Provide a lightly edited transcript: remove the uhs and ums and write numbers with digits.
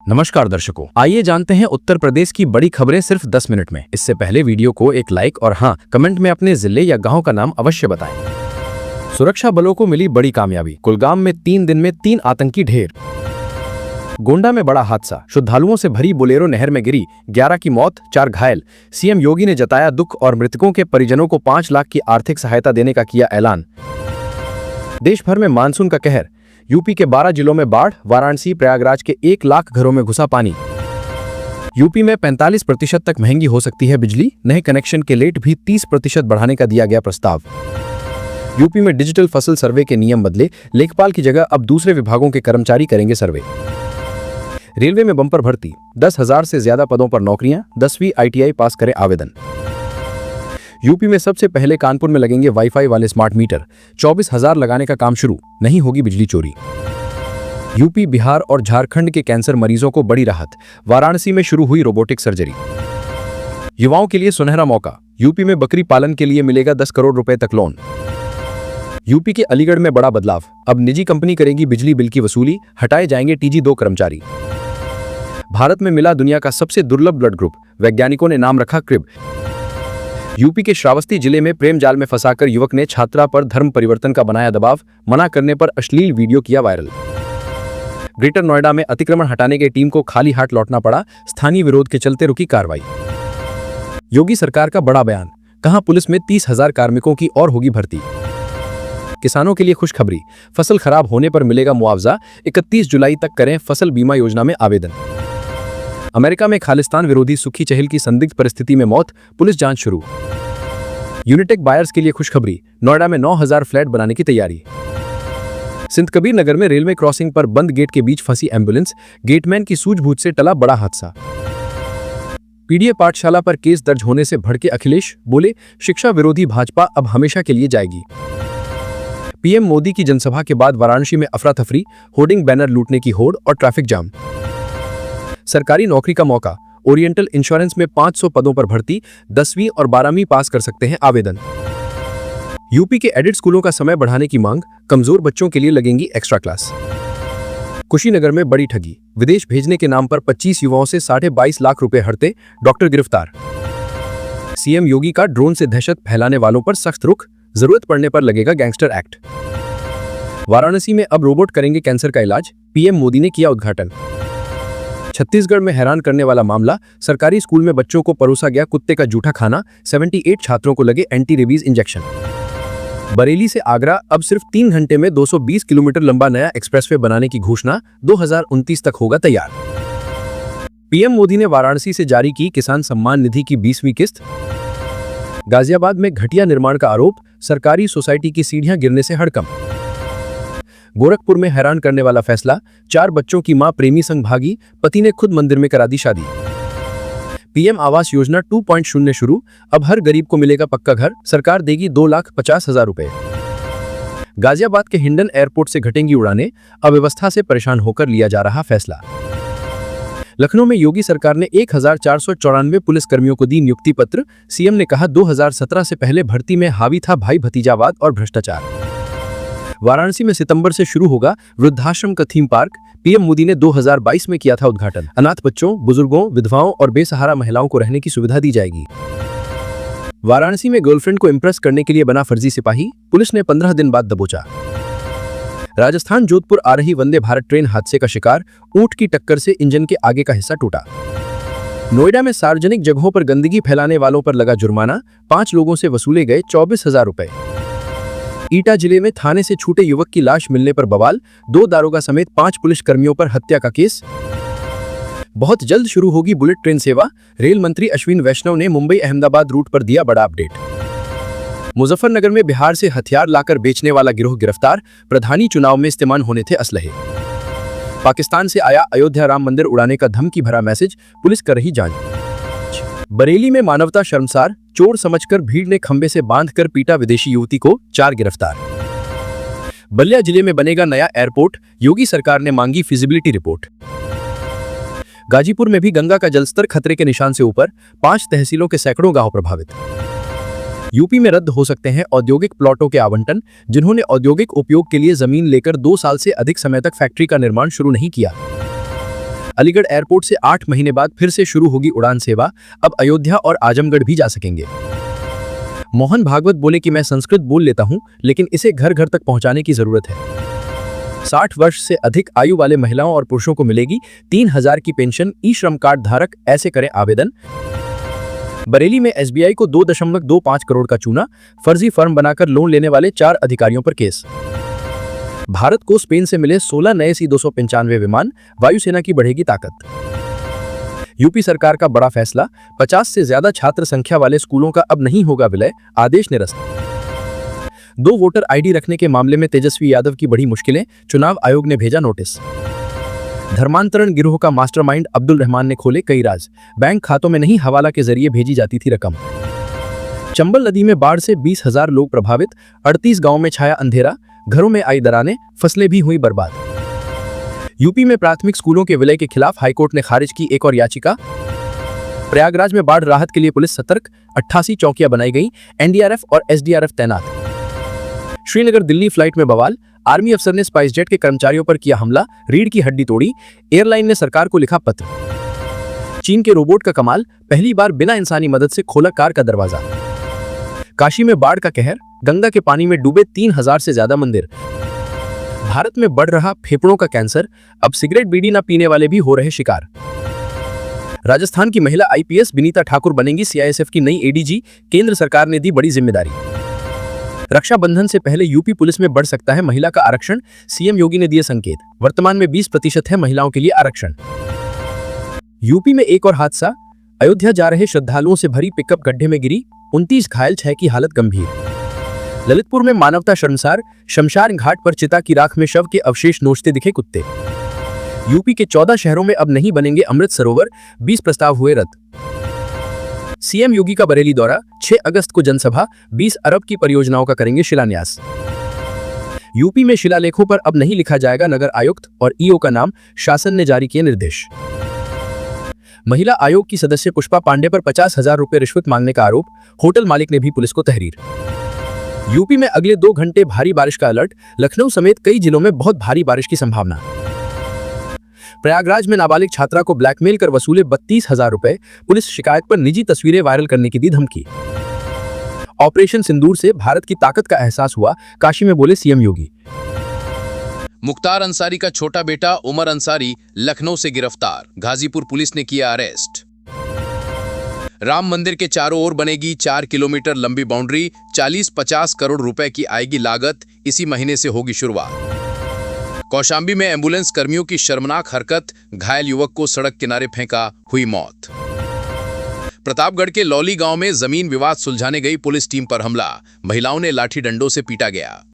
नमस्कार दर्शकों, आइए जानते हैं उत्तर प्रदेश की बड़ी खबरें सिर्फ 10 मिनट में। इससे पहले वीडियो को एक लाइक और हाँ, कमेंट में अपने जिले या गांव का नाम अवश्य बताएं। सुरक्षा बलों को मिली बड़ी कामयाबी। कुलगाम में 3 दिन में 3 आतंकी ढेर। गोंडा में बड़ा हादसा, श्रद्धालुओं से भरी बोलेरो नहर में गिरी, 11 की मौत, 4 घायल। सीएम योगी ने जताया दुख और मृतकों के परिजनों को 5 लाख की आर्थिक सहायता देने का किया ऐलान। देश भर में मानसून का कहर, यूपी के 12 जिलों में बाढ़, वाराणसी प्रयागराज के 1 लाख घरों में घुसा पानी। यूपी में 45% तक महंगी हो सकती है बिजली, नए कनेक्शन के रेट भी 30% बढ़ाने का दिया गया प्रस्ताव। यूपी में डिजिटल फसल सर्वे के नियम बदले, लेखपाल की जगह अब दूसरे विभागों के कर्मचारी करेंगे सर्वे। रेलवे में बंपर भर्ती, 10,000 से ज्यादा पदों पर नौकरियां, 10वीं ITI पास करें आवेदन। यूपी में सबसे पहले कानपुर में लगेंगे वाईफाई वाले स्मार्ट मीटर, 24,000 लगाने का काम शुरू, नहीं होगी बिजली चोरी। यूपी, बिहार और झारखंड के कैंसर मरीजों को बड़ी राहत, वाराणसी में शुरू हुई रोबोटिक सर्जरी। युवाओं के लिए सुनहरा मौका, यूपी में बकरी पालन के लिए मिलेगा 10 करोड़ रुपए तक लोन। यूपी के अलीगढ़ में बड़ा बदलाव, अब निजी कंपनी करेगी बिजली बिल की वसूली, हटाए जाएंगे TG2 कर्मचारी। भारत में मिला दुनिया का सबसे दुर्लभ ब्लड ग्रुप, वैज्ञानिकों ने नाम रखा क्रिब। यूपी के श्रावस्ती जिले में प्रेम जाल में फंसाकर युवक ने छात्रा पर धर्म परिवर्तन का बनाया दबाव, मना करने पर अश्लील वीडियो किया वायरल। ग्रेटर नोएडा में अतिक्रमण हटाने की टीम को खाली हाथ लौटना पड़ा, स्थानीय विरोध के चलते रुकी कार्रवाई। योगी सरकार का बड़ा बयान, कहा पुलिस में 30,000 कार्मिकों की और होगी भर्ती। किसानों के लिए खुशखबरी, फसल खराब होने पर मिलेगा मुआवजा, 31 जुलाई तक करें फसल बीमा योजना में आवेदन। अमेरिका में खालिस्तान विरोधी सुखी चहल की संदिग्ध परिस्थिति में मौत, पुलिस जांच शुरू। यूनिटेक बायर्स के लिए खुशखबरी, नोएडा में 9,000 फ्लैट बनाने की तैयारी। सिंध कबीर नगर में रेलवे क्रॉसिंग पर बंद गेट के बीच फंसी एम्बुलेंस, गेटमैन की सूझबूझ से टला बड़ा हादसा। पीडीए पाठशाला पर केस दर्ज होने से भड़के अखिलेश, बोले शिक्षा विरोधी भाजपा अब हमेशा के लिए जाएगी। पीएम मोदी की जनसभा के बाद वाराणसी में अफरा तफरी, होर्डिंग बैनर लूटने की होड़ और ट्रैफिक जाम। सरकारी नौकरी का मौका, ओरिएंटल इंश्योरेंस में 500 पदों पर भर्ती, 10वीं और 12वीं पास कर सकते हैं आवेदन। यूपी के एडेड स्कूलों का समय बढ़ाने की मांग, कमजोर बच्चों के लिए लगेंगी एक्स्ट्रा क्लास। कुशीनगर में बड़ी ठगी, विदेश भेजने के नाम पर 25 युवाओं से 22.5 लाख रुपए हड़ते, डॉक्टर गिरफ्तार। सीएम योगी का ड्रोन से दहशत फैलाने वालों पर सख्त रुख, जरूरत पड़ने पर लगेगा गैंगस्टर एक्ट। वाराणसी में अब रोबोट करेंगे कैंसर का इलाज, पीएम मोदी ने किया उद्घाटन। छत्तीसगढ़ में हैरान करने वाला मामला, सरकारी स्कूल में बच्चों को परोसा गया कुत्ते का जूठा खाना, 78 छात्रों को लगे एंटी रेबीज इंजेक्शन। बरेली से आगरा अब सिर्फ 3 घंटे में 220 किलोमीटर लंबा नया एक्सप्रेसवे बनाने की घोषणा, 2029 तक होगा तैयार। पीएम मोदी ने वाराणसी से जारी की किसान सम्मान निधि की 20वीं किस्त। गाजियाबाद में घटिया निर्माण का आरोप, सरकारी सोसाइटी की सीढ़ियां गिरने से हड़कंप। गोरखपुर में हैरान करने वाला फैसला, 4 बच्चों की मां प्रेमी संग भागी, पति ने खुद मंदिर में करा दी शादी। पीएम आवास योजना 2.0 शुरू, अब हर गरीब को मिलेगा पक्का घर, सरकार देगी 2,50,000 रुपए। गाजियाबाद के हिंडन एयरपोर्ट से घटेंगी उड़ानें, अव्यवस्था से परेशान होकर लिया जा रहा फैसला। लखनऊ में योगी सरकार ने 1,494 पुलिसकर्मियों को दी नियुक्ति पत्र, सीएम ने कहा 2017 से पहले भर्ती में हावी था भाई भतीजावाद और भ्रष्टाचार। वाराणसी में सितंबर से शुरू होगा वृद्धाश्रम का थीम पार्क, पीएम मोदी ने 2022 में किया था उद्घाटन। अनाथ बच्चों, बुजुर्गों, विधवाओं और बेसहारा महिलाओं को रहने की सुविधा दी जाएगी। वाराणसी में गर्लफ्रेंड को इंप्रेस करने के लिए बना फर्जी सिपाही, पुलिस ने 15 दिन बाद दबोचा। राजस्थान जोधपुर आ रही वंदे भारत ट्रेन हादसे का शिकार, ऊंट की टक्कर से इंजन के आगे का हिस्सा टूटा। नोएडा में सार्वजनिक जगहों पर गंदगी फैलाने वालों पर लगा जुर्माना, 5 लोगों से वसूले गए 24,000 रुपए। ईटा जिले में थाने से छूटे युवक की लाश मिलने पर बवाल, 2 दारोगा समेत 5 पुलिस कर्मियों पर हत्या का केस। बहुत जल्द शुरू होगी बुलेट ट्रेन सेवा, रेल मंत्री अश्विन वैष्णव ने मुंबई अहमदाबाद रूट पर दिया बड़ा अपडेट। मुजफ्फरनगर में बिहार से हथियार लाकर बेचने वाला गिरोह गिरफ्तार, प्रधानी चुनाव में इस्तेमाल होने थे असलहे। पाकिस्तान से आया अयोध्या राम मंदिर उड़ाने का धमकी भरा मैसेज, पुलिस कर रही जांच। बरेली में मानवता शर्मसार, चोर समझकर भीड़ ने खंबे से बांधकर पीटा विदेशी युवती को, 4 गिरफ्तार। बलिया जिले में बनेगा नया एयरपोर्ट, योगी सरकार ने मांगी फिजिबिलिटी रिपोर्ट। गाजीपुर में भी गंगा का जलस्तर खतरे के निशान से ऊपर, 5 तहसीलों के सैकड़ों गांव प्रभावित। यूपी में रद्द हो सकते हैं औद्योगिक प्लॉटों के आवंटन, जिन्होंने औद्योगिक उपयोग के लिए जमीन लेकर 2 साल से अधिक समय तक फैक्ट्री का निर्माण शुरू नहीं किया। अलीगढ़ एयरपोर्ट से 8 महीने बाद फिर से शुरू होगी उड़ान सेवा। अब अयोध्या और आजमगढ़ भी जा सकेंगे। मोहन भागवत बोले कि मैं संस्कृत बोल लेता हूं, लेकिन इसे घर घर तक पहुंचाने की जरूरत है। 60 वर्ष से अधिक आयु वाले महिलाओं और पुरुषों को मिलेगी 3000 की पेंशन। ई श्रम कार्ड धारक ऐसे करें आवेदन। बरेली में एसबीआई को 2.25 करोड़ का चूना। फर्जी फर्म बनाकर लोन लेने वाले 4 अधिकारियों पर केस। भारत को स्पेन से मिले 16 नए C-295 विमान। वायुसेना की बढ़ेगी ताकत। यूपी सरकार का बड़ा फैसला, 50 से ज्यादा छात्र संख्या वाले स्कूलों का अब नहीं होगा विलय, आदेश निरस्त। 2 वोटर आईडी रखने के मामले में तेजस्वी यादव की बड़ी मुश्किलें, चुनाव आयोग ने भेजा नोटिस। धर्मांतरण गिरोह का मास्टरमाइंड अब्दुल रहमान ने खोले कई राज। बैंक खातों में नहीं, हवाला के जरिए भेजी जाती थी रकम। चंबल नदी में बाढ़ से 20,000 लोग प्रभावित। 38 गांव में छाया अंधेरा, घरों में आई दरारें, फसलें भी हुई बर्बाद। यूपी में प्राथमिक स्कूलों के विलय के खिलाफ हाईकोर्ट ने खारिज की एक और याचिका। प्रयागराज में बाढ़ राहत के लिए पुलिस सतर्क, 88 चौकियां बनाई गई, एनडीआरएफ और एसडीआरएफ तैनात। श्रीनगर दिल्ली फ्लाइट में बवाल, आर्मी अफसर ने स्पाइस जेट के कर्मचारियों पर किया हमला, रीढ़ की हड्डी तोड़ी। एयरलाइन ने सरकार को लिखा पत्र। चीन के रोबोट का कमाल, पहली बार बिना इंसानी मदद से खोला कार का दरवाजा। काशी में बाढ़ का कहर, गंगा के पानी में डूबे 3000 से ज्यादा मंदिर। भारत में बढ़ रहा फेफड़ों का कैंसर, अब सिगरेट बीड़ी न पीने वाले भी हो रहे शिकार। राजस्थान की महिला आईपीएस विनीता ठाकुर बनेंगी सीआईएसएफ की नई एडीजी, केंद्र सरकार ने दी बड़ी जिम्मेदारी। रक्षाबंधन से पहले यूपी पुलिस में बढ़ सकता है महिला का आरक्षण, सीएम योगी ने दिए संकेत। वर्तमान में 20% है महिलाओं के लिए आरक्षण। यूपी में एक और हादसा, अयोध्या जा रहे श्रद्धालुओं से भरी पिकअप गड्ढे में गिरी, 29 घायल, 6 की हालत गंभीर। ललितपुर में मानवता शर्मसार, शमशान घाट पर चिता की राख में शव के अवशेष नोचते दिखे कुत्ते। यूपी के 14 शहरों में अब नहीं बनेंगे अमृत सरोवर, 20 प्रस्ताव हुए रद्द। सीएम योगी का बरेली दौरा, 6 अगस्त को जनसभा, 20 अरब की परियोजनाओं का करेंगे शिलान्यास। यूपी में शिलालेखों पर अब नहीं लिखा जाएगा नगर आयुक्त और ईओ का नाम, शासन ने जारी किए निर्देश। महिला आयोग की सदस्य पुष्पा पांडे पर 50,000 रुपए रिश्वत मांगने का आरोप, होटल मालिक ने भी पुलिस को तहरीर। यूपी में अगले 2 घंटे भारी बारिश का अलर्ट, लखनऊ समेत कई जिलों में बहुत भारी बारिश की संभावना। प्रयागराज में नाबालिग छात्रा को ब्लैकमेल कर वसूले 32,000 रुपए, पुलिस शिकायत पर निजी तस्वीरें वायरल करने की दी धमकी। ऑपरेशन सिंदूर से भारत की ताकत का एहसास हुआ, काशी में बोले सीएम योगी। मुख्तार अंसारी का छोटा बेटा उमर अंसारी लखनऊ से गिरफ्तार, गाजीपुर पुलिस ने किया अरेस्ट। राम मंदिर के चारों ओर बनेगी 4 किलोमीटर लंबी बाउंड्री, 40-50 करोड़ रुपए की आएगी लागत, इसी महीने से होगी शुरुआत। कौशांबी में एम्बुलेंस कर्मियों की शर्मनाक हरकत, घायल युवक को सड़क किनारे फेंका, हुई मौत। प्रतापगढ़ के लौली गांव में जमीन विवाद सुलझाने गई पुलिस टीम पर हमला, महिलाओं ने लाठी डंडों से पीटा गया।